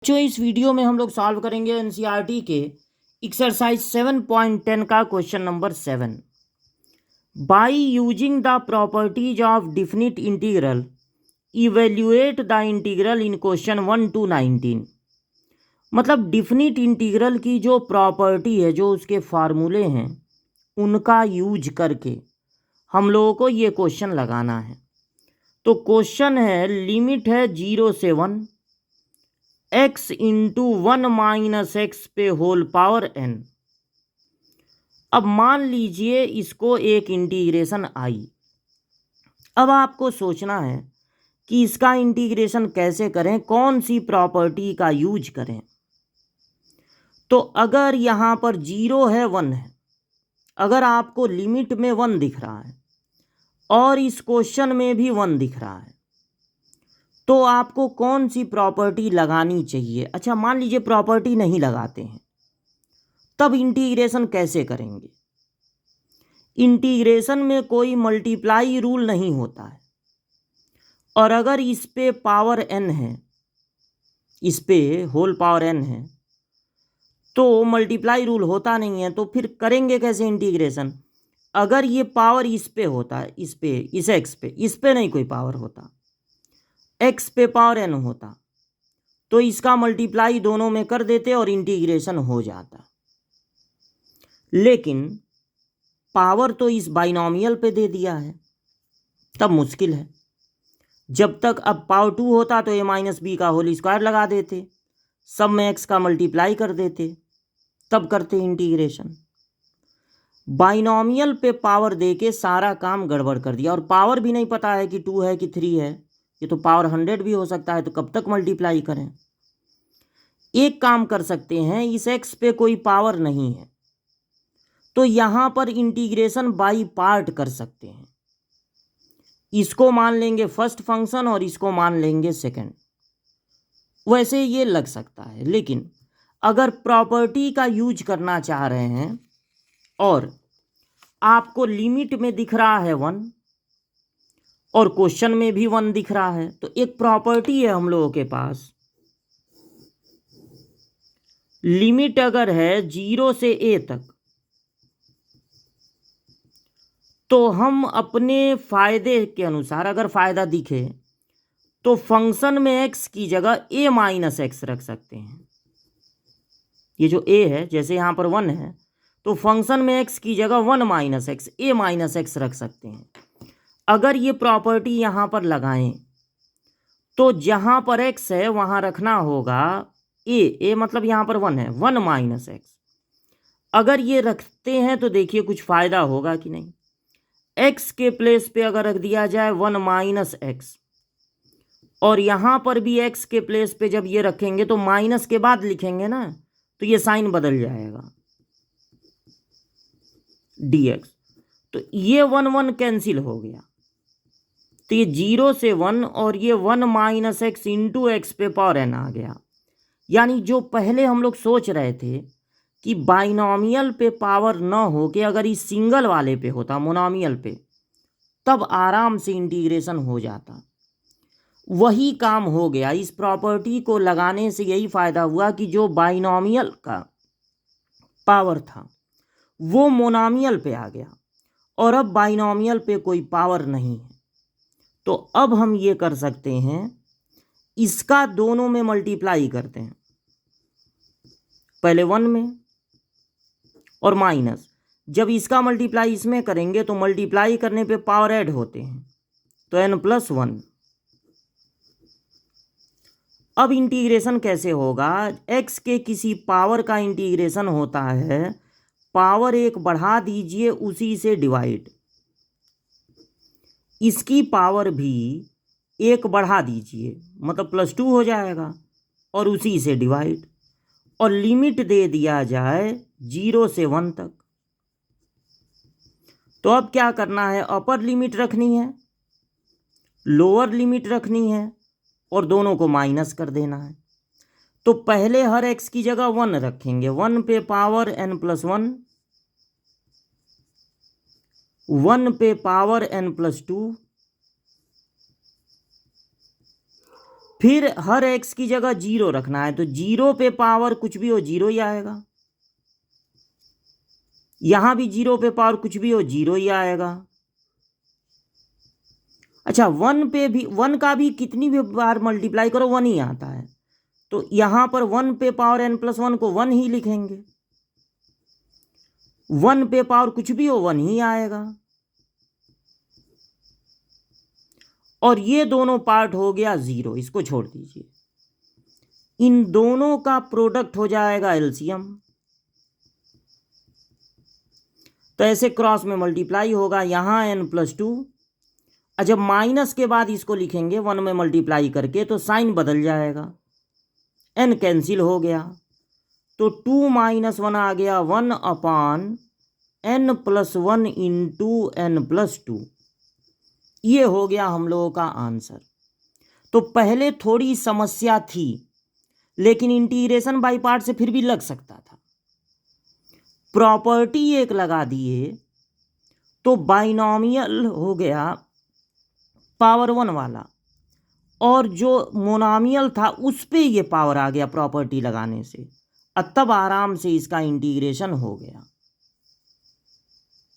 बच्चों इस वीडियो में हम लोग सॉल्व करेंगे एनसीईआरटी के एक्सरसाइज 7.10 का question number 7। By using the properties of definite integral evaluate the integral in question 1 to 19। मतलब डिफिनिट इंटीग्रल की जो प्रॉपर्टी है, जो उसके फार्मूले हैं, उनका यूज करके हम लोगों को ये क्वेश्चन लगाना है। तो क्वेश्चन है, लिमिट है 0 से 1 x इंटू 1 माइनस एक्स पे होल पावर n। अब मान लीजिए इसको एक इंटीग्रेशन आई। अब आपको सोचना है कि इसका इंटीग्रेशन कैसे करें, कौन सी प्रॉपर्टी का यूज करें। तो अगर यहाँ पर 0 है 1 है, अगर आपको लिमिट में 1 दिख रहा है और इस क्वेश्चन में भी 1 दिख रहा है, तो आपको कौन सी प्रॉपर्टी लगानी चाहिए। अच्छा, मान लीजिए प्रॉपर्टी नहीं लगाते हैं, तब इंटीग्रेशन कैसे करेंगे। इंटीग्रेशन में कोई मल्टीप्लाई रूल नहीं होता है, और अगर इस पे पावर n है, इस पे होल पावर n है, तो मल्टीप्लाई रूल होता नहीं है। तो फिर करेंगे कैसे इंटीग्रेशन। अगर ये पावर इस पे होता है, इस पे, इस x पे, इस पे नहीं कोई पावर होता, x पे पावर n होता, तो इसका मल्टीप्लाई दोनों में कर देते और इंटीग्रेशन हो जाता। लेकिन पावर तो इस बाइनोमियल पे दे दिया है, तब मुश्किल है। जब तक अब पावर 2 होता तो a माइनस बी का होल स्क्वायर लगा देते, सब में x का मल्टीप्लाई कर देते, तब करते इंटीग्रेशन। बाइनोमियल पे पावर देके सारा काम गड़बड़ कर दिया, और पावर भी नहीं पता है कि 2 है कि 3 है, ये तो पावर 100 भी हो सकता है, तो कब तक मल्टीप्लाई करें। एक काम कर सकते हैं, इस x पे कोई पावर नहीं है तो यहां पर इंटीग्रेशन बाई पार्ट कर सकते हैं। इसको मान लेंगे फर्स्ट फंक्शन और इसको मान लेंगे सेकंड। वैसे ये लग सकता है, लेकिन अगर प्रॉपर्टी का यूज करना चाह रहे हैं और आपको लिमिट में दिख रहा है 1 और क्वेश्चन में भी 1 दिख रहा है, तो एक प्रॉपर्टी है हम लोगों के पास। लिमिट अगर है 0 से a तक, तो हम अपने फायदे के अनुसार, अगर फायदा दिखे तो फंक्शन में x की जगह a माइनस एक्स रख सकते हैं। ये जो a है, जैसे यहाँ पर 1 है, तो फंक्शन में x की जगह 1 minus x, a minus x रख सकते हैं। अगर ये प्रॉपर्टी यहाँ पर लगाएं तो जहाँ पर x है वहाँ रखना होगा a मतलब यहाँ पर 1 है, 1 माइनस एक्स। अगर ये रखते हैं तो देखिए कुछ फ़ायदा होगा कि नहीं। x के प्लेस पे अगर रख दिया जाए 1 माइनस एक्स, और यहाँ पर भी x के प्लेस पे जब ये रखेंगे तो माइनस के बाद लिखेंगे ना, तो ये साइन बदल जाएगा dx, तो ये 1 1 कैंसिल हो गया। तो ये 0 से 1 और ये 1 माइनस एक्स इंटू एक्स पे पावर n आ गया। यानी जो पहले हम लोग सोच रहे थे कि बाइनोमियल पे पावर न हो के अगर इस सिंगल वाले पे होता, मोनोमियल पे, तब आराम से इंटीग्रेशन हो जाता, वही काम हो गया। इस प्रॉपर्टी को लगाने से यही फायदा हुआ कि जो बाइनोमियल का पावर था वो मोनोमियल पे आ गया, और अब बाइनोमियल पे कोई पावर नहीं है। तो अब हम ये कर सकते हैं, इसका दोनों में मल्टीप्लाई करते हैं, पहले 1 में और माइनस। जब इसका मल्टीप्लाई इसमें करेंगे तो मल्टीप्लाई करने पे पावर ऐड होते हैं, तो n+1। अब इंटीग्रेशन कैसे होगा। x के किसी पावर का इंटीग्रेशन होता है, पावर 1 बढ़ा दीजिए, उसी से डिवाइड। इसकी पावर भी 1 बढ़ा दीजिए, मतलब +2 हो जाएगा, और उसी से डिवाइड। और लिमिट दे दिया जाए 0 से 1 तक। तो अब क्या करना है, अपर लिमिट रखनी है, लोअर लिमिट रखनी है, और दोनों को माइनस कर देना है। तो पहले हर x की जगह 1 रखेंगे, 1 पे पावर n+1, 1 पे पावर n+2, फिर हर x की जगह 0 रखना है, तो 0 पे पावर कुछ भी हो 0 ही आएगा, यहां भी 0 पे पावर कुछ भी हो 0 ही आएगा। अच्छा 1 पे भी, 1 का भी कितनी भी बार मल्टीप्लाई करो 1 ही आता है, तो यहां पर 1 पे पावर n+1 को 1 ही लिखेंगे, 1 पे पावर कुछ भी हो 1 ही आएगा। और ये दोनों पार्ट हो गया 0, इसको छोड़ दीजिए। इन दोनों का प्रोडक्ट हो जाएगा एलसीएम, तो ऐसे क्रॉस में मल्टीप्लाई होगा, यहां n+2, जब माइनस के बाद इसको लिखेंगे 1 में मल्टीप्लाई करके तो साइन बदल जाएगा, n कैंसिल हो गया, तो 2 - 1 आ गया 1/n+1 इंटू n+2। ये हो गया हम लोगों का आंसर। तो पहले थोड़ी समस्या थी, लेकिन इंटीग्रेशन बाय पार्ट से फिर भी लग सकता था। प्रॉपर्टी एक लगा दिए तो बाइनोमियल हो गया पावर 1 वाला, और जो मोनोमियल था उस पे ये पावर आ गया प्रॉपर्टी लगाने से, तब आराम से इसका इंटीग्रेशन हो गया।